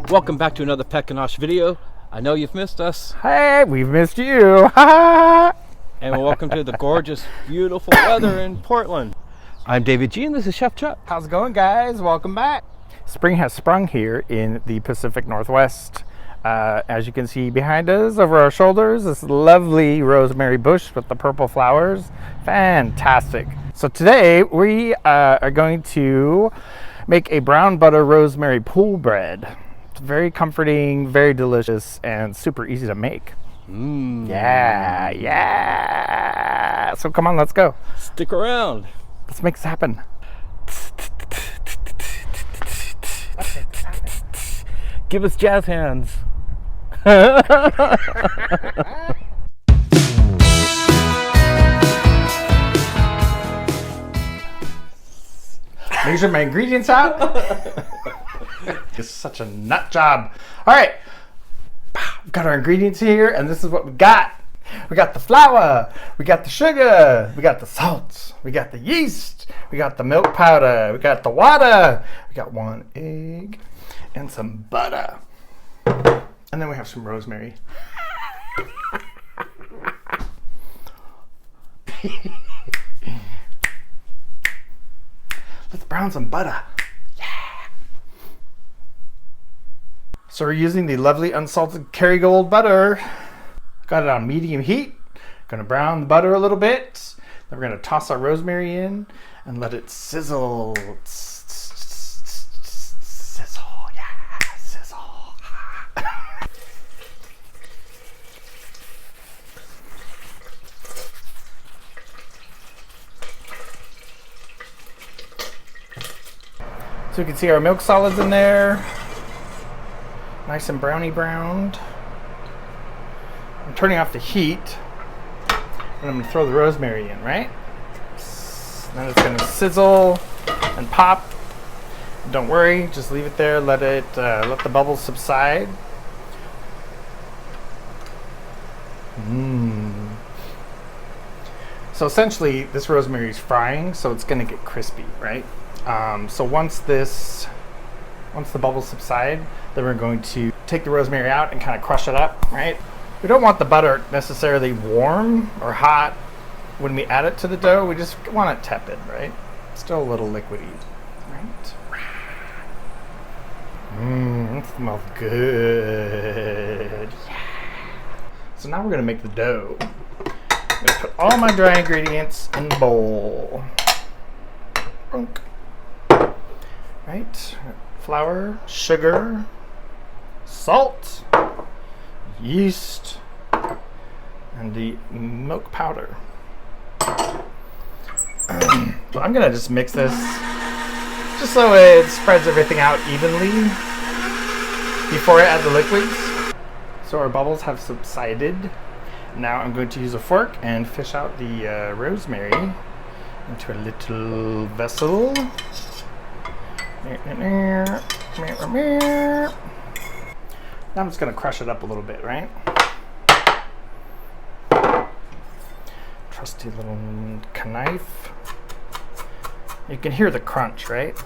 Welcome back to another Peck and Nosh video. I know you've missed us. Hey, we've missed you. And welcome to the gorgeous, beautiful weather in Portland. I'm David G, and this is Chef Chuck. How's it going, guys? Welcome back. Spring has sprung here in the Pacific Northwest. As you can see behind us, over our shoulders, this lovely rosemary bush with the purple flowers. Fantastic. So today we are going to make a brown butter rosemary pool bread. It's very comforting, very delicious, and super easy to make. Yeah. So come on, let's go. Stick around. Let's make this happen. Give us jazz hands. Measure my ingredients out. It's such a nut job. All right, we've got our ingredients here, and this is what we got. We got the flour, we got the sugar, we got the salt, we got the yeast, we got the milk powder, we got the water, we got 1 egg, and some butter. And then we have some rosemary. Let's brown some butter. Yeah. So we're using the lovely unsalted Kerrygold butter. Got it on medium heat. Gonna brown the butter a little bit. Then we're gonna toss our rosemary in and let it sizzle. Sizzle, yeah, sizzle. So you can see our milk solids in there. Nice and brownie browned. I'm turning off the heat. And I'm going to throw the rosemary in, right? Then it's going to sizzle and pop. Don't worry, just leave it there. Let the bubbles subside. So essentially, this rosemary is frying, so it's going to get crispy, right? So once the bubbles subside, then we're going to take the rosemary out and kind of crush it up, right? We don't want the butter necessarily warm or hot when we add it to the dough. We just want it tepid, right? Still a little liquidy, right? It smells good. Yeah. So now we're gonna make the dough. I'm gonna put all my dry ingredients in the bowl. Right? Flour, sugar, salt, yeast, and the milk powder. So I'm gonna just mix this just so it spreads everything out evenly before I add the liquids. So our bubbles have subsided. Now I'm going to use a fork and fish out the rosemary into a little vessel. Now I'm just going to crush it up a little bit, right? Trusty little knife. You can hear the crunch, right?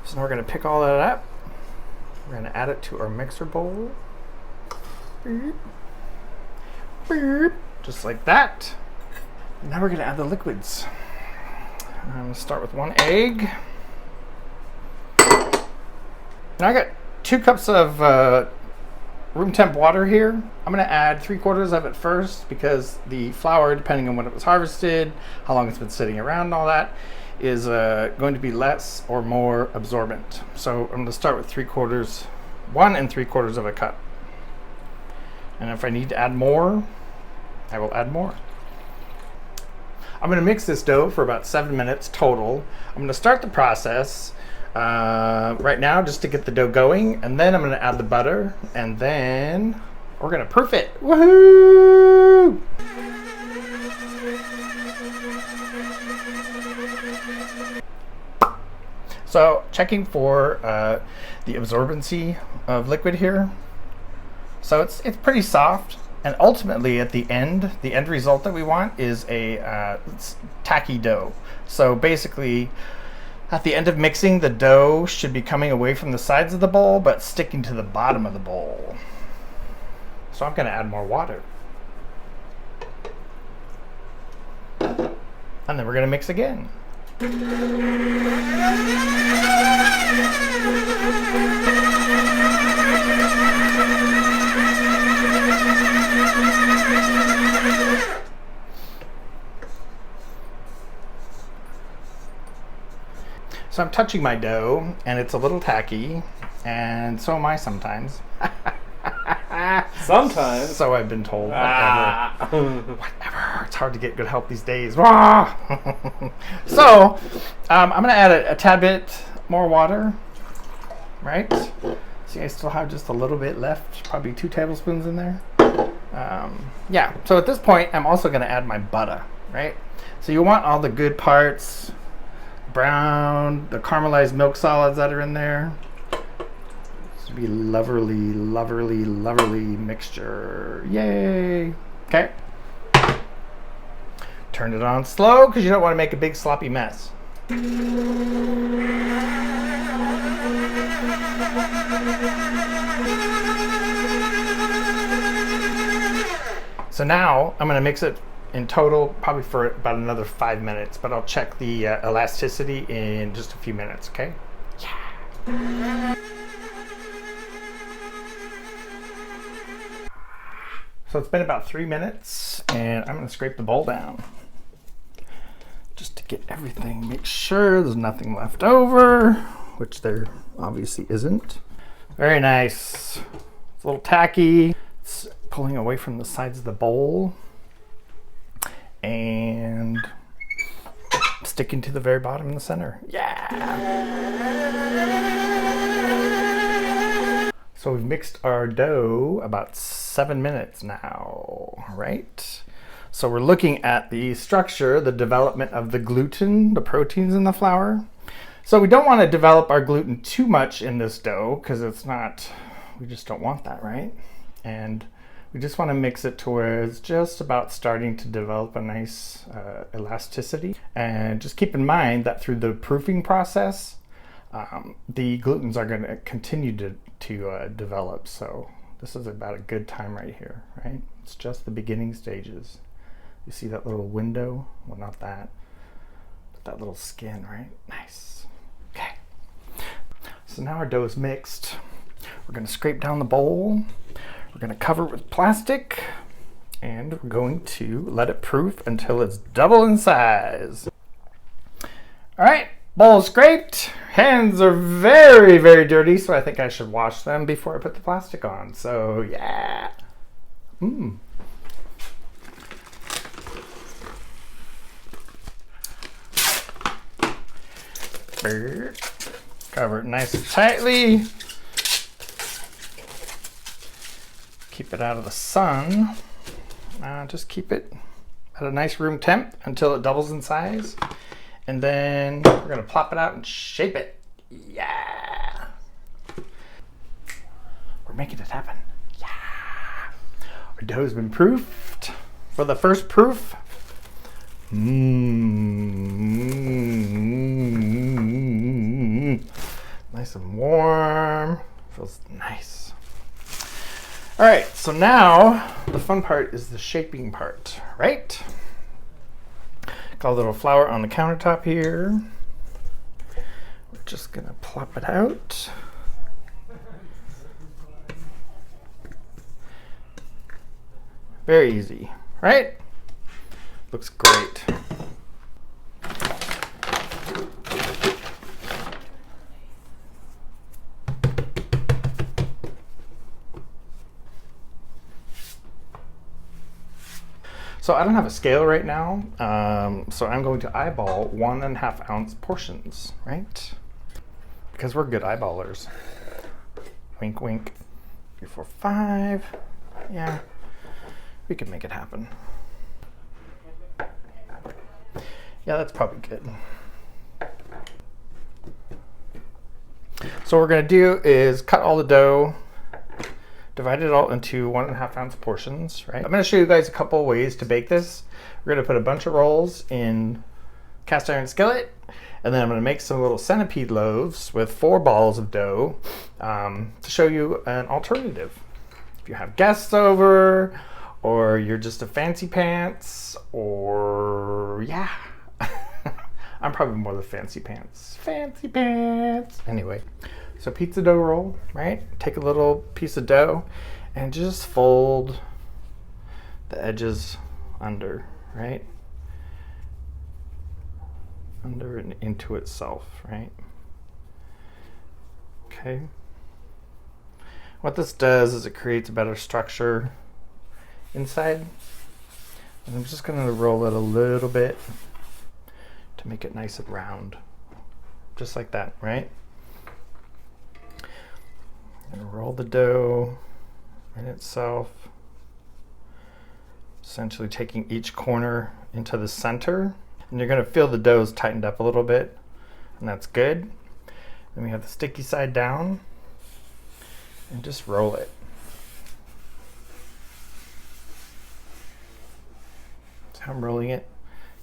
So now we're going to pick all that up. We're going to add it to our mixer bowl. Just like that. Now we're going to add the liquids. I'm going to start with 1 egg. Now I got 2 cups of room temp water here. I'm going to add 3/4 of it first because the flour, depending on when it was harvested, how long it's been sitting around and all that, is going to be less or more absorbent. So I'm going to start with 1 3/4 of a cup. And if I need to add more, I will add more. I'm going to mix this dough for about 7 minutes total. I'm going to start the process right now just to get the dough going, and then I'm going to add the butter, and then we're going to proof it. Woohoo! So checking for the absorbency of liquid here. So it's pretty soft. And ultimately, at the end result that we want is a tacky dough. So basically, at the end of mixing, the dough should be coming away from the sides of the bowl, but sticking to the bottom of the bowl. So I'm going to add more water. And then we're going to mix again. So I'm touching my dough, and it's a little tacky, and so am I sometimes. Sometimes. So I've been told. Whatever. Whatever. It's hard to get good help these days. So I'm going to add a tad bit more water, right? See, I still have just a little bit left, probably 2 tablespoons in there. Yeah, so at this point, I'm also going to add my butter, right? So you want all the good parts, brown, the caramelized milk solids that are in there. This would be lovely, lovely, lovely mixture. Yay! Okay. Turn it on slow because you don't want to make a big sloppy mess. So now I'm going to mix it in total probably for about another 5 minutes, but I'll check the elasticity in just a few minutes, okay? Yeah. So it's been about 3 minutes, and I'm going to scrape the bowl down just to get everything, make sure there's nothing left over, which there obviously isn't. Very nice. It's a little tacky. It's pulling away from the sides of the bowl and sticking to the very bottom in the center. Yeah! So we've mixed our dough about 7 minutes now, right? So we're looking at the structure, the development of the gluten, the proteins in the flour. So we don't want to develop our gluten too much in this dough because it's not, we just don't want that, right? And we just want to mix it to where it's just about starting to develop a nice elasticity. And just keep in mind that through the proofing process, the glutens are going to continue to develop. So this is about a good time right here, right? It's just the beginning stages. You see that little window? Well, not that, but that little skin, right? Nice. Okay. So now our dough is mixed. We're going to scrape down the bowl. We're going to cover it with plastic, and we're going to let it proof until it's double in size. All right, bowl scraped. Hands are very, very dirty, so I think I should wash them before I put the plastic on. So, yeah. Cover it nice and tightly. Keep it out of the sun. Just keep it at a nice room temp until it doubles in size. And then we're gonna plop it out and shape it. Yeah! We're making it happen. Yeah! Our dough's been proofed. For the first proof, nice and warm. Feels nice. All right, so now the fun part is the shaping part, right? Got a little flour on the countertop here. We're just gonna plop it out. Very easy, right? Looks great. So I don't have a scale right now, so I'm going to eyeball 1.5 ounce portions, right? Because we're good eyeballers. Wink, wink. 3, 4, 5. Yeah, we can make it happen. Yeah, that's probably good. So what we're gonna do is cut all the dough divide it all into 1.5 ounce portions, right? I'm gonna show you guys a couple ways to bake this. We're gonna put a bunch of rolls in cast iron skillet, and then I'm gonna make some little centipede loaves with 4 balls of dough to show you an alternative. If you have guests over, or you're just a fancy pants, or yeah. I'm probably more the fancy pants. Fancy pants. Anyway, so pizza dough roll, right? Take a little piece of dough and just fold the edges under, right? Under and into itself, right? Okay. What this does is it creates a better structure inside. And I'm just gonna roll it a little bit to make it nice and round. Just like that, right? And roll the dough in itself, essentially taking each corner into the center. And you're gonna feel the dough's tightened up a little bit, and that's good. Then we have the sticky side down, and just roll it. So I'm rolling it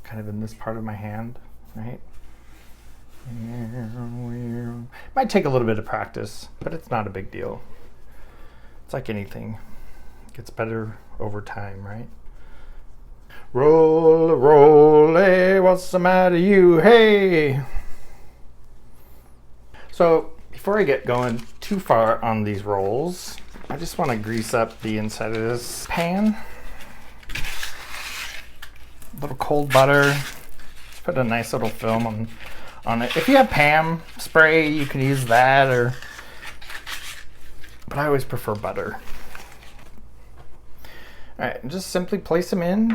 kind of in this part of my hand, right? Might take a little bit of practice, but it's not a big deal. It's like anything. It gets better over time, right? Roll, roll, hey, what's the matter, you, hey? So before I get going too far on these rolls, I just want to grease up the inside of this pan. A little cold butter. Put a nice little film on it. If you have Pam spray, you can use that, but I always prefer butter. All right, and just simply place them in.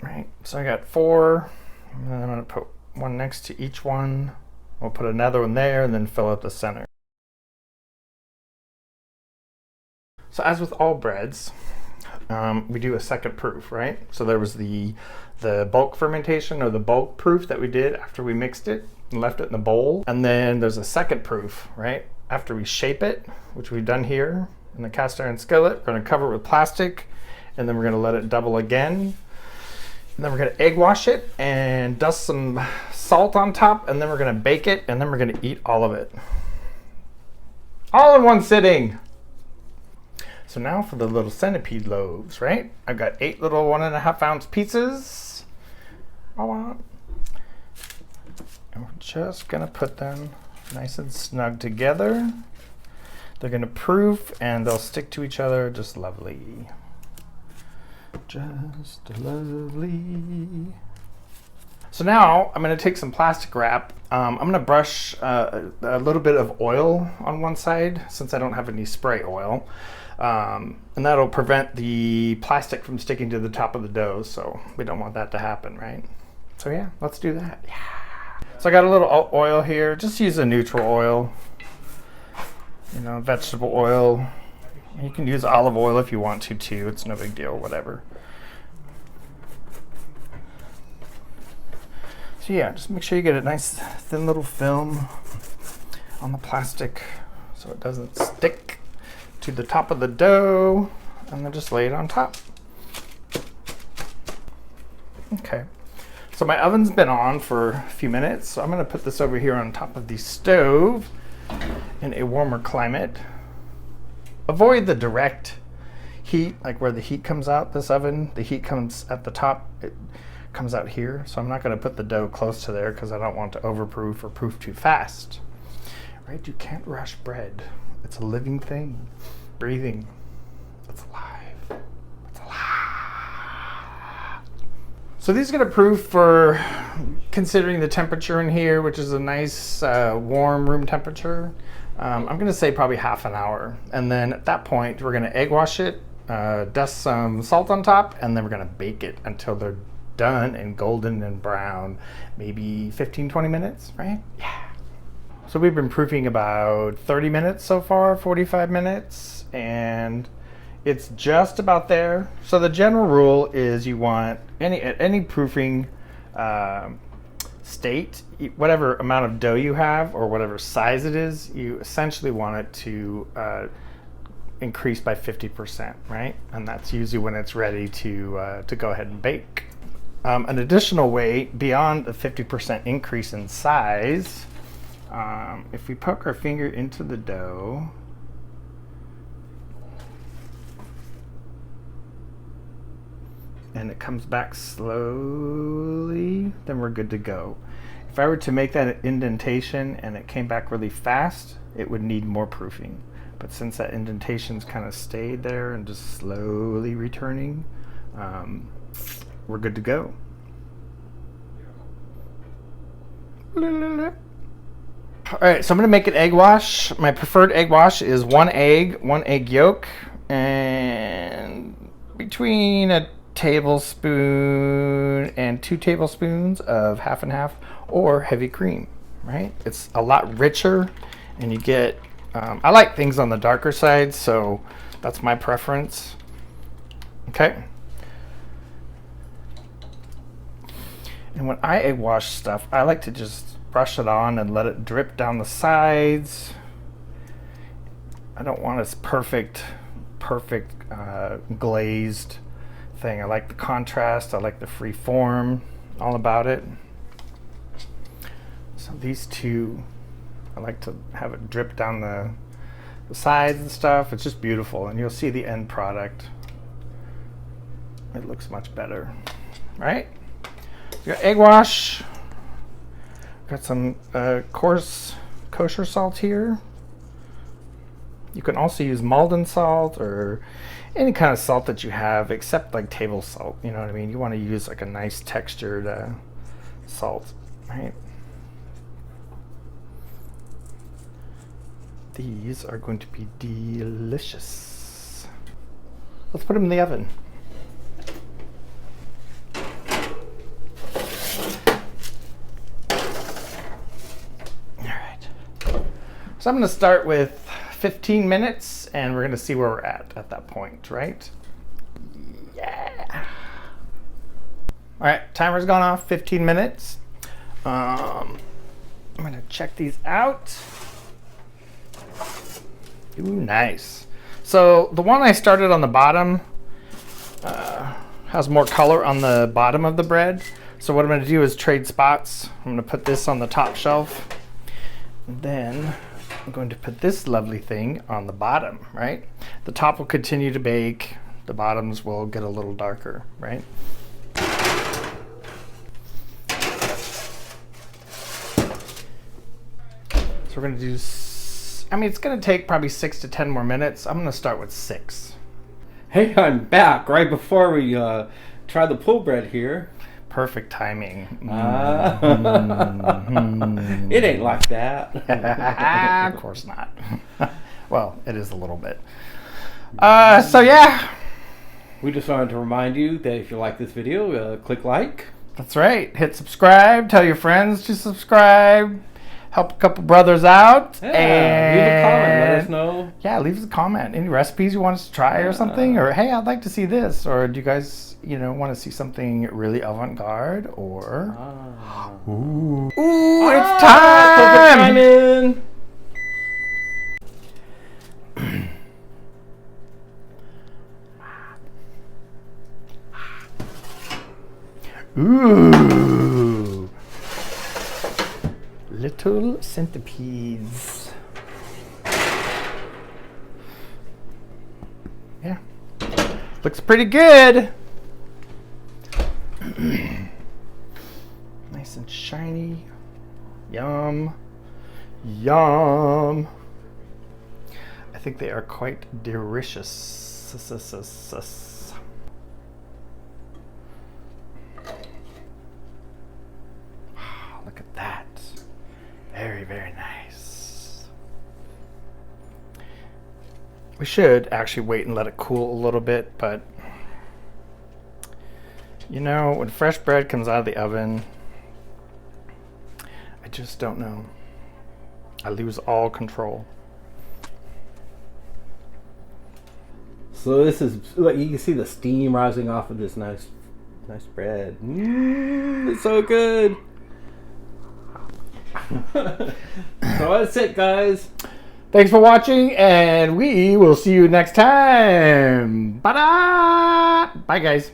All right, so I got 4, and then I'm gonna put one next to each one. We'll put another one there and then fill up the center. So as with all breads, we do a second proof, right? So there was the bulk fermentation or the bulk proof that we did after we mixed it and left it in the bowl. And then there's a second proof, right? After we shape it, which we've done here in the cast iron skillet, we're gonna cover it with plastic, and then we're gonna let it double again. And then we're gonna egg wash it and dust some salt on top, and then we're gonna bake it, and then we're gonna eat all of it. All in one sitting. So now for the little centipede loaves, right? I've got 8 little 1.5 ounce pieces. And we're just gonna put them nice and snug together. They're gonna proof and they'll stick to each other just lovely. Just lovely. So now I'm gonna take some plastic wrap. I'm gonna brush a little bit of oil on one side since I don't have any spray oil. And that'll prevent the plastic from sticking to the top of the dough, so we don't want that to happen, right? So yeah, let's do that. Yeah. So I got a little oil here. Just use a neutral oil, you know, vegetable oil. You can use olive oil if you want to too. It's no big deal, whatever. So yeah, just make sure you get a nice thin little film on the plastic so it doesn't stick to the top of the dough, and then just lay it on top. Okay, so my oven's been on for a few minutes, so I'm gonna put this over here on top of the stove in a warmer climate. Avoid the direct heat, like where the heat comes out this oven. The heat comes at the top, it comes out here, so I'm not gonna put the dough close to there because I don't want to overproof or proof too fast. Right, you can't rush bread. It's a living thing, breathing. It's alive. It's alive. So these are gonna proof for, considering the temperature in here, which is a nice warm room temperature. I'm gonna say probably half an hour. And then at that point, we're gonna egg wash it, dust some salt on top, and then we're gonna bake it until they're done and golden and brown. Maybe 15, 20 minutes, right? Yeah. So we've been proofing about 30 minutes so far, 45 minutes, and it's just about there. So the general rule is you want any proofing state, whatever amount of dough you have or whatever size it is, you essentially want it to increase by 50%, right? And that's usually when it's ready to go ahead and bake. An additional way, beyond the 50% increase in size, if we poke our finger into the dough, and it comes back slowly, then we're good to go. If I were to make that indentation and it came back really fast, it would need more proofing. But since that indentation's kind of stayed there and just slowly returning, we're good to go. All right, so I'm gonna make an egg wash. My preferred egg wash is one egg yolk, and between a tablespoon and 2 tablespoons of half and half or heavy cream, right? It's a lot richer, and you get, I like things on the darker side, so that's my preference. Okay. And when I egg wash stuff, I like to just brush it on and let it drip down the sides. I don't want this perfect glazed thing. I like the contrast, I like the free form, all about it. So these two, I like to have it drip down the sides and stuff. It's just beautiful, and you'll see the end product. It looks much better, right? We got egg wash. Got some coarse kosher salt here. You can also use Malden salt or any kind of salt that you have, except like table salt. You know what I mean? You want to use like a nice textured salt, right? These are going to be delicious. Let's put them in the oven. All right. So I'm going to start with 15 minutes, and we're going to see where we're at that point, right? Yeah. All right, timer's gone off, 15 minutes. I'm going to check these out. Ooh, nice. So the one I started on the bottom has more color on the bottom of the bread. So what I'm going to do is trade spots. I'm going to put this on the top shelf. And then I'm going to put this lovely thing on the bottom, right? The top will continue to bake. The bottoms will get a little darker, right? So we're going to do, I mean, it's going to take probably 6 to 10 more minutes. I'm going to start with 6. Hey, I'm back right before we try the pull bread here. Perfect timing. It ain't like that. Of course not. Well, it is a little bit. So yeah. We just wanted to remind you that if you like this video, click like. That's right. Hit subscribe. Tell your friends to subscribe. Help a couple brothers out. Yeah, and leave a comment. Let us know. Yeah, leave us a comment. Any recipes you want us to try or something? Or, hey, I'd like to see this. Or do you guys, want to see something really avant-garde? Or... Ooh, it's time! Perfect timing! Ooh. Little centipedes. Yeah. Looks pretty good. Nice and shiny. Yum. Yum. I think they are quite delicious. Look at that. Very, very nice. We should actually wait and let it cool a little bit, but when fresh bread comes out of the oven, I just don't know. I lose all control. So this is, look, you can see the steam rising off of this nice bread. It's so good. So that's it, guys. Thanks for watching, and we will see you next time. Bye, guys.